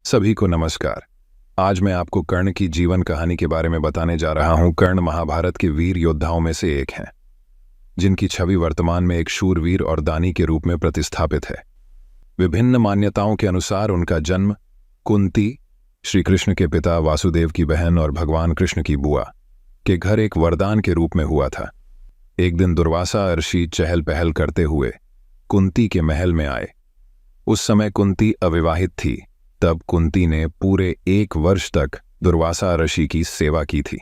सभी को नमस्कार। आज मैं आपको कर्ण की जीवन कहानी के बारे में बताने जा रहा हूं। कर्ण महाभारत के वीर योद्धाओं में से एक हैं, जिनकी छवि वर्तमान में एक शूरवीर और दानी के रूप में प्रतिस्थापित है। विभिन्न मान्यताओं के अनुसार उनका जन्म कुंती, श्री कृष्ण के पिता वासुदेव की बहन और भगवान कृष्ण की बुआ, के घर एक वरदान के रूप में हुआ था। एक दिन दुर्वासा ऋषि चहल पहल करते हुए कुंती के महल में आए। उस समय कुंती अविवाहित थी। तब कुंती ने पूरे 1 वर्ष तक दुर्वासा ऋषि की सेवा की थी।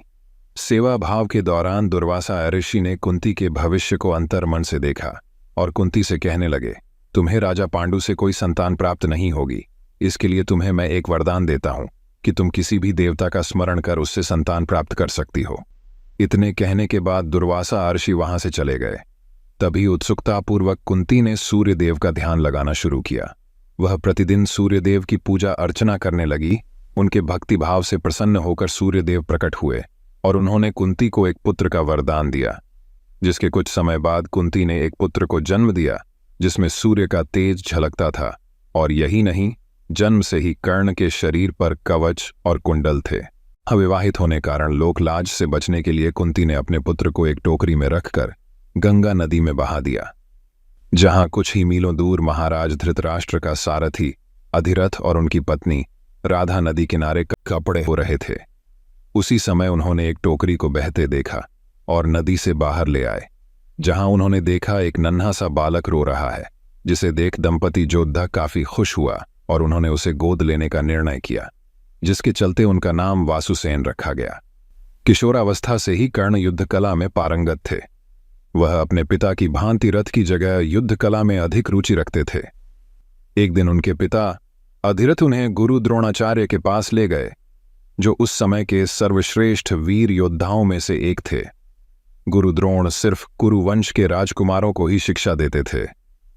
सेवा भाव के दौरान दुर्वासा ऋषि ने कुंती के भविष्य को अंतर्मन से देखा और कुंती से कहने लगे, तुम्हें राजा पांडु से कोई संतान प्राप्त नहीं होगी। इसके लिए तुम्हें मैं एक वरदान देता हूं कि तुम किसी भी देवता का स्मरण कर उससे संतान प्राप्त कर सकती हो। इतने कहने के बाद दुर्वासा ऋषि वहां से चले गए। तभी उत्सुकतापूर्वक कुंती ने सूर्यदेव का ध्यान लगाना शुरू किया। वह प्रतिदिन सूर्यदेव की पूजा अर्चना करने लगी। उनके भक्ति भाव से प्रसन्न होकर सूर्यदेव प्रकट हुए और उन्होंने कुंती को एक पुत्र का वरदान दिया। जिसके कुछ समय बाद कुंती ने एक पुत्र को जन्म दिया जिसमें सूर्य का तेज झलकता था। और यही नहीं, जन्म से ही कर्ण के शरीर पर कवच और कुंडल थे। अविवाहित होने कारण लोकलाज से बचने के लिए कुंती ने अपने पुत्र को एक टोकरी में रखकर गंगा नदी में बहा दिया, जहां कुछ ही मीलों दूर महाराज धृतराष्ट्र का सारथी अधिरथ और उनकी पत्नी राधा नदी किनारे कपड़े हो रहे थे। उसी समय उन्होंने एक टोकरी को बहते देखा और नदी से बाहर ले आए, जहां उन्होंने देखा एक नन्हा सा बालक रो रहा है, जिसे देख दंपति योद्धा काफी खुश हुआ और उन्होंने उसे गोद लेने का निर्णय किया, जिसके चलते उनका नाम वासुसेन रखा गया। किशोरावस्था से ही कर्ण युद्ध कला में पारंगत थे। वह अपने पिता की भांति रथ की जगह युद्ध कला में अधिक रुचि रखते थे। एक दिन उनके पिता अधिरथ उन्हें गुरु द्रोणाचार्य के पास ले गए, जो उस समय के सर्वश्रेष्ठ वीर योद्धाओं में से एक थे। गुरु द्रोण सिर्फ कुरुवंश के राजकुमारों को ही शिक्षा देते थे,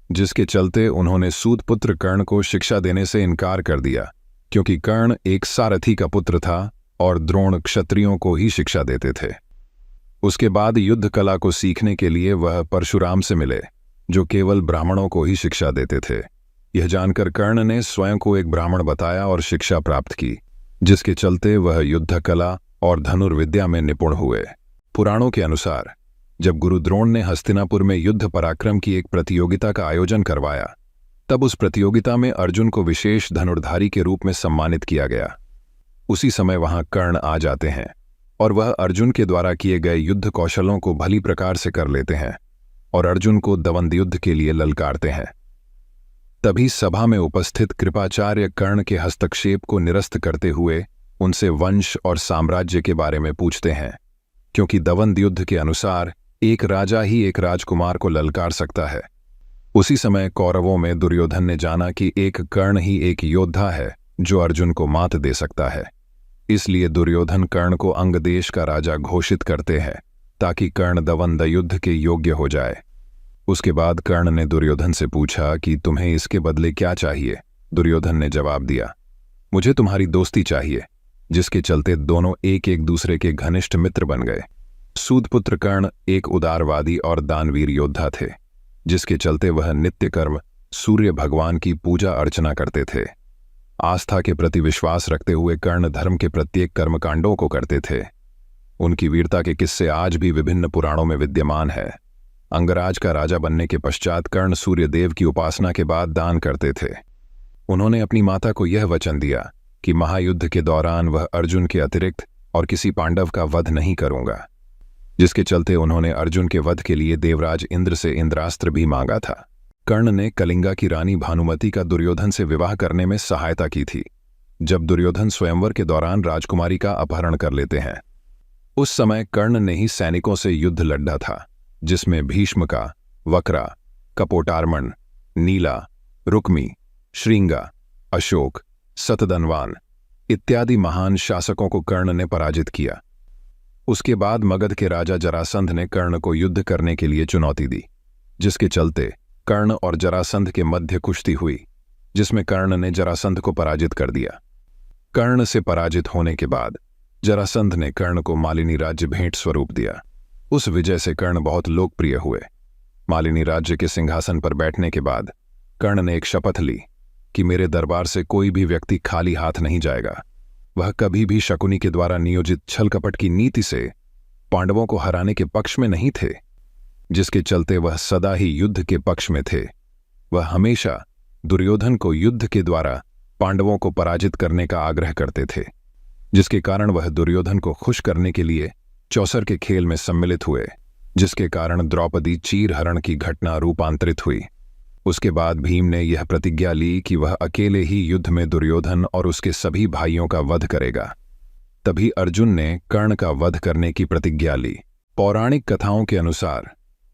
जिसके चलते उन्होंने सूत पुत्र कर्ण को शिक्षा देने से इनकार कर दिया, क्योंकि कर्ण एक सारथी का पुत्र था और द्रोण क्षत्रियों को ही शिक्षा देते थे। उसके बाद युद्ध कला को सीखने के लिए वह परशुराम से मिले, जो केवल ब्राह्मणों को ही शिक्षा देते थे। यह जानकर कर्ण ने स्वयं को एक ब्राह्मण बताया और शिक्षा प्राप्त की, जिसके चलते वह युद्ध कला और धनुर्विद्या में निपुण हुए। पुराणों के अनुसार जब गुरु द्रोण ने हस्तिनापुर में युद्ध पराक्रम की एक प्रतियोगिता का आयोजन करवाया, तब उस प्रतियोगिता में अर्जुन को विशेष धनुर्धारी के रूप में सम्मानित किया गया। उसी समय वहां कर्ण आ जाते हैं और वह अर्जुन के द्वारा किए गए युद्ध कौशलों को भली प्रकार से कर लेते हैं और अर्जुन को दवंद युद्ध के लिए ललकारते हैं। तभी सभा में उपस्थित कृपाचार्य कर्ण के हस्तक्षेप को निरस्त करते हुए उनसे वंश और साम्राज्य के बारे में पूछते हैं, क्योंकि दवंद युद्ध के अनुसार एक राजा ही एक राजकुमार को ललकार सकता है। उसी समय कौरवों में दुर्योधन ने जाना कि एक कर्ण ही एक योद्धा है जो अर्जुन को मात दे सकता है। इसलिए दुर्योधन कर्ण को अंग देश का राजा घोषित करते हैं, ताकि कर्ण दवंद युद्ध के योग्य हो जाए। उसके बाद कर्ण ने दुर्योधन से पूछा कि तुम्हें इसके बदले क्या चाहिए। दुर्योधन ने जवाब दिया, मुझे तुम्हारी दोस्ती चाहिए, जिसके चलते दोनों एक दूसरे के घनिष्ठ मित्र बन गए। सूतपुत्र कर्ण एक उदारवादी और दानवीर योद्धा थे, जिसके चलते वह नित्य कर्म सूर्य भगवान की पूजा अर्चना करते थे। आस्था के प्रति विश्वास रखते हुए कर्ण धर्म के प्रत्येक कर्मकांडों को करते थे। उनकी वीरता के किस्से आज भी विभिन्न पुराणों में विद्यमान है। अंगराज का राजा बनने के पश्चात कर्ण सूर्यदेव की उपासना के बाद दान करते थे। उन्होंने अपनी माता को यह वचन दिया कि महायुद्ध के दौरान वह अर्जुन के अतिरिक्त और किसी पांडव का वध नहीं करूंगा, जिसके चलते उन्होंने अर्जुन के वध के लिए देवराज इंद्र से इंद्रास्त्र भी मांगा था। कर्ण ने कलिंगा की रानी भानुमति का दुर्योधन से विवाह करने में सहायता की थी, जब दुर्योधन स्वयंवर के दौरान राजकुमारी का अपहरण कर लेते हैं। उस समय कर्ण ने ही सैनिकों से युद्ध लड़ा था, जिसमें भीष्मका, वक्रा, कपोटार्मण, नीला, रुक्मी, श्रृंगा, अशोक, सतधनवान इत्यादि महान शासकों को कर्ण ने पराजित किया। उसके बाद मगध के राजा जरासंध ने कर्ण को युद्ध करने के लिए चुनौती दी, जिसके चलते कर्ण और जरासंध के मध्य कुश्ती हुई, जिसमें कर्ण ने जरासंध को पराजित कर दिया। कर्ण से पराजित होने के बाद जरासंध ने कर्ण को मालिनी राज्य भेंट स्वरूप दिया। उस विजय से कर्ण बहुत लोकप्रिय हुए। मालिनी राज्य के सिंहासन पर बैठने के बाद कर्ण ने एक शपथ ली कि मेरे दरबार से कोई भी व्यक्ति खाली हाथ नहीं जाएगा। वह कभी भी शकुनी के द्वारा नियोजित छल कपट की नीति से पांडवों को हराने के पक्ष में नहीं थे, जिसके चलते वह सदा ही युद्ध के पक्ष में थे। वह हमेशा दुर्योधन को युद्ध के द्वारा पांडवों को पराजित करने का आग्रह करते थे, जिसके कारण वह दुर्योधन को खुश करने के लिए चौसर के खेल में सम्मिलित हुए, जिसके कारण द्रौपदी चीरहरण की घटना रूपांतरित हुई। उसके बाद भीम ने यह प्रतिज्ञा ली कि वह अकेले ही युद्ध में दुर्योधन और उसके सभी भाइयों का वध करेगा। तभी अर्जुन ने कर्ण का वध करने की प्रतिज्ञा ली। पौराणिक कथाओं के अनुसार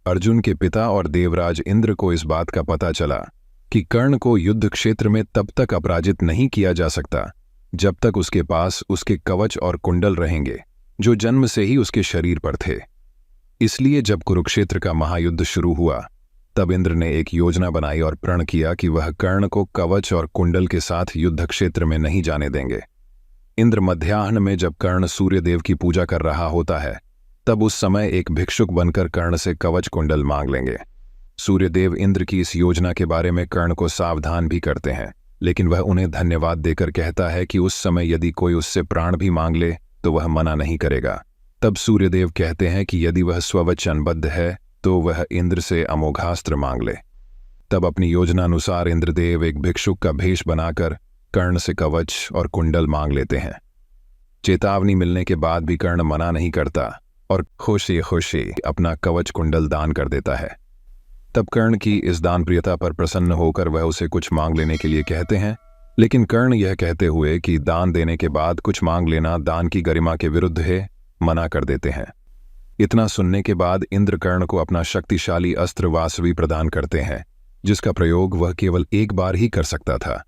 अर्जुन के पिता और देवराज इंद्र को इस बात का पता चला कि कर्ण को युद्ध क्षेत्र में तब तक अपराजित नहीं किया जा सकता जब तक उसके पास उसके कवच और कुंडल रहेंगे, जो जन्म से ही उसके शरीर पर थे। इसलिए जब कुरुक्षेत्र का महायुद्ध शुरू हुआ, तब इंद्र ने एक योजना बनाई और प्रण किया कि वह कर्ण को कवच और कुंडल के साथ युद्ध क्षेत्र में नहीं जाने देंगे। इंद्र मध्याह्न में जब कर्ण सूर्यदेव की पूजा कर रहा होता है, तब उस समय एक भिक्षुक बनकर कर्ण से कवच कुंडल मांग लेंगे। सूर्यदेव इंद्र की इस योजना के बारे में कर्ण को सावधान भी करते हैं, लेकिन वह उन्हें धन्यवाद देकर कहता है कि उस समय यदि कोई उससे प्राण भी मांग ले तो वह मना नहीं करेगा। तब सूर्यदेव कहते हैं कि यदि वह स्ववचनबद्ध है तो वह इंद्र से अमोघास्त्र मांग ले। तब अपनी योजनानुसार इंद्रदेव एक भिक्षुक का भेष बनाकर कर्ण से कवच और कुंडल मांग लेते हैं। चेतावनी मिलने के बाद भी कर्ण मना नहीं करता और खुशी खुशी अपना कवच कुंडल दान कर देता है। तब कर्ण की इस दानप्रियता पर प्रसन्न होकर वह उसे कुछ मांग लेने के लिए कहते हैं, लेकिन कर्ण यह कहते हुए कि दान देने के बाद कुछ मांग लेना दान की गरिमा के विरुद्ध है, मना कर देते हैं। इतना सुनने के बाद इंद्र कर्ण को अपना शक्तिशाली अस्त्र वासवी प्रदान करते हैं, जिसका प्रयोग वह केवल एक बार ही कर सकता था।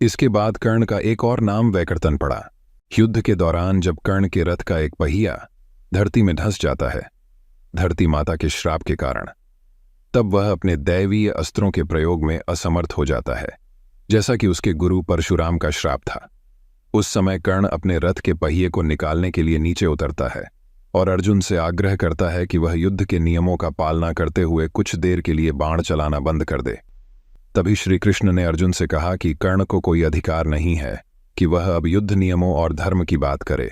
इसके बाद कर्ण का एक और नाम वैकर्तन पड़ा। युद्ध के दौरान जब कर्ण के रथ का एक पहिया धरती में धंस जाता है, धरती माता के श्राप के कारण, तब वह अपने दैवीय अस्त्रों के प्रयोग में असमर्थ हो जाता है, जैसा कि उसके गुरु परशुराम का श्राप था। उस समय कर्ण अपने रथ के पहिए को निकालने के लिए नीचे उतरता है और अर्जुन से आग्रह करता है कि वह युद्ध के नियमों का पालना करते हुए कुछ देर के लिए बाण चलाना बंद कर दे। तभी श्री कृष्ण ने अर्जुन से कहा कि कर्ण को कोई अधिकार नहीं है कि वह अब युद्ध नियमों और धर्म की बात करे,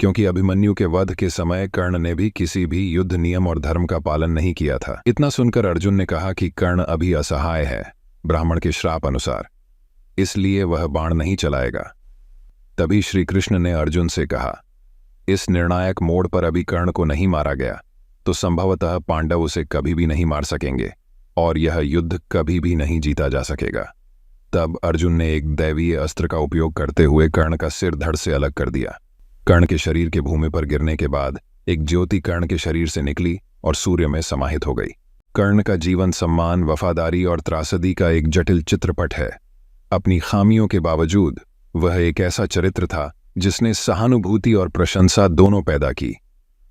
क्योंकि अभिमन्यु के वध के समय कर्ण ने भी किसी भी युद्ध नियम और धर्म का पालन नहीं किया था। इतना सुनकर अर्जुन ने कहा कि कर्ण अभी असहाय है ब्राह्मण के श्राप अनुसार, इसलिए वह बाण नहीं चलाएगा। तभी श्री कृष्ण ने अर्जुन से कहा, इस निर्णायक मोड़ पर अभी कर्ण को नहीं मारा गया तो संभवतः पांडव उसे कभी भी नहीं मार सकेंगे और यह युद्ध कभी भी नहीं जीता जा सकेगा। तब अर्जुन ने एक दैवीय अस्त्र का उपयोग करते हुए कर्ण का सिर धड़ से अलग कर दिया। कर्ण के शरीर के भूमि पर गिरने के बाद एक ज्योति कर्ण के शरीर से निकली और सूर्य में समाहित हो गई। कर्ण का जीवन सम्मान, वफादारी और त्रासदी का एक जटिल चित्रपट है। अपनी खामियों के बावजूद वह एक ऐसा चरित्र था जिसने सहानुभूति और प्रशंसा दोनों पैदा की।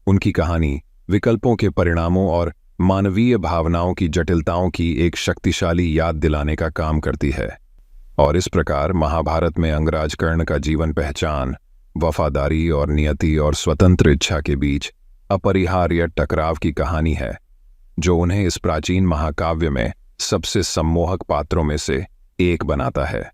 उनकी कहानी विकल्पों के परिणामों और मानवीय भावनाओं की जटिलताओं की एक शक्तिशाली याद दिलाने का काम करती है। और इस प्रकार महाभारत में अंगराज कर्ण का जीवन पहचान, वफादारी और नियति और स्वतंत्र इच्छा के बीच अपरिहार्य टकराव की कहानी है, जो उन्हें इस प्राचीन महाकाव्य में सबसे सम्मोहक पात्रों में से एक बनाता है।